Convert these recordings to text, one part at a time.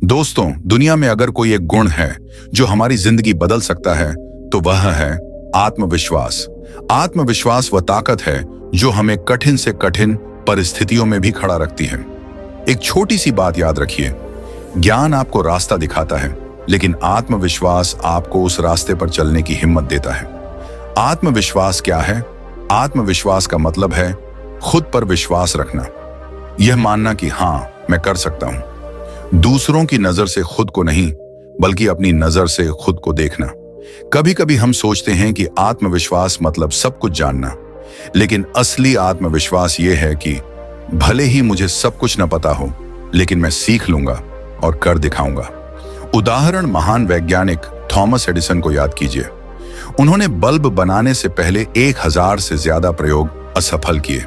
दोस्तों, दुनिया में अगर कोई एक गुण है जो हमारी जिंदगी बदल सकता है तो वह है आत्मविश्वास। आत्मविश्वास वह ताकत है जो हमें कठिन से कठिन परिस्थितियों में भी खड़ा रखती है। एक छोटी सी बात याद रखिए, ज्ञान आपको रास्ता दिखाता है, लेकिन आत्मविश्वास आपको उस रास्ते पर चलने की हिम्मत देता है। आत्मविश्वास क्या है? आत्मविश्वास का मतलब है खुद पर विश्वास रखना, यह मानना कि हाँ, मैं कर सकता हूं। दूसरों की नजर से खुद को नहीं, बल्कि अपनी नजर से खुद को देखना। कभी कभी हम सोचते हैं कि आत्मविश्वास मतलब सब कुछ जानना, लेकिन असली आत्मविश्वास यह है कि भले ही मुझे सब कुछ न पता हो, लेकिन मैं सीख लूंगा और कर दिखाऊंगा। उदाहरण महान वैज्ञानिक थॉमस एडिसन को याद कीजिए। उन्होंने बल्ब बनाने से पहले 1000 से ज्यादा प्रयोग असफल किए।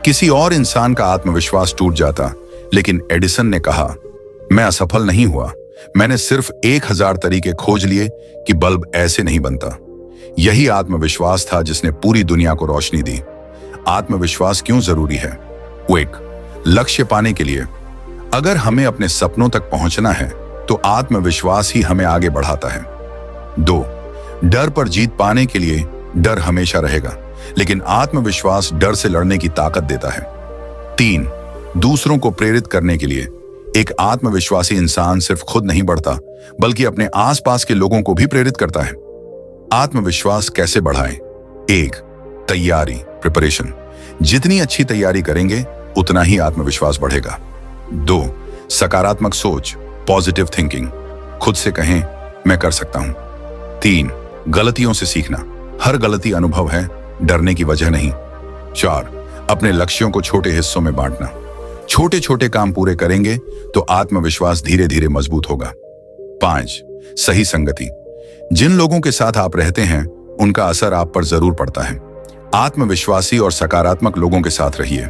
किसी और इंसान का आत्मविश्वास टूट जाता, लेकिन एडिसन ने कहा, मैं असफल नहीं हुआ, मैंने सिर्फ 1000 तरीके खोज लिए कि बल्ब ऐसे नहीं बनता। यही आत्मविश्वास था जिसने पूरी दुनिया को रोशनी दी। आत्मविश्वास क्यों जरूरी है? एक, लक्ष्य पाने के लिए। अगर हमें अपने सपनों तक पहुंचना है तो आत्मविश्वास ही हमें आगे बढ़ाता है। 2, डर पर जीत पाने के लिए। डर हमेशा रहेगा, लेकिन आत्मविश्वास डर से लड़ने की ताकत देता है। 3, दूसरों को प्रेरित करने के लिए। एक आत्मविश्वासी इंसान सिर्फ खुद नहीं बढ़ता, बल्कि अपने आसपास के लोगों को भी प्रेरित करता है। आत्मविश्वास कैसे बढ़ाएं? 1, तैयारी, प्रिपरेशन। जितनी अच्छी तैयारी करेंगे उतना ही आत्मविश्वास बढ़ेगा। 2, सकारात्मक सोच, पॉजिटिव थिंकिंग। खुद से कहें, मैं कर सकता हूं। 3, गलतियों से सीखना। हर गलती अनुभव है, डरने की वजह नहीं। 4, अपने लक्ष्यों को छोटे हिस्सों में बांटना। छोटे छोटे काम पूरे करेंगे तो आत्मविश्वास धीरे धीरे मजबूत होगा। 5, सही संगति। जिन लोगों के साथ आप रहते हैं उनका असर आप पर जरूर पड़ता है। आत्मविश्वासी और सकारात्मक लोगों के साथ रहिए।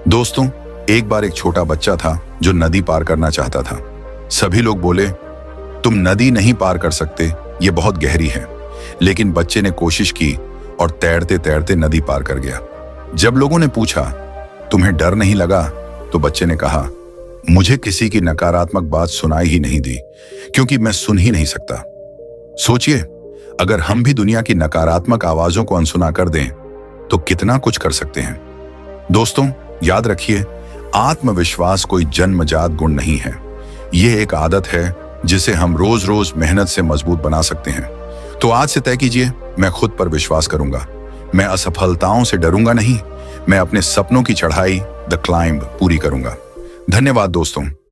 दोस्तों, एक बार एक छोटा बच्चा था जो नदी पार करना चाहता था। सभी लोग बोले, तुम नदी नहीं पार कर सकते, ये बहुत गहरी है। लेकिन बच्चे ने कोशिश की और तैरते तैरते नदी पार कर गया। जब लोगों ने पूछा, तुम्हें डर नहीं लगा? तो बच्चे ने कहा, मुझे किसी की नकारात्मक बात सुनाई ही नहीं दी, क्योंकि मैं सुन ही नहीं सकता। सोचिए, अगर हम भी दुनिया की नकारात्मक आवाजों को अनसुना कर दें तो कितना कुछ कर सकते हैं। दोस्तों, याद रखिए, आत्मविश्वास कोई जन्मजात गुण नहीं है। यह एक आदत है जिसे हम रोज रोज मेहनत से मजबूत बना सकते हैं। तो आज से तय कीजिए, मैं खुद पर विश्वास करूंगा। मैं असफलताओं से डरूंगा नहीं, मैं अपने सपनों की चढ़ाई, द क्लाइंब, पूरी करूंगा। धन्यवाद दोस्तों।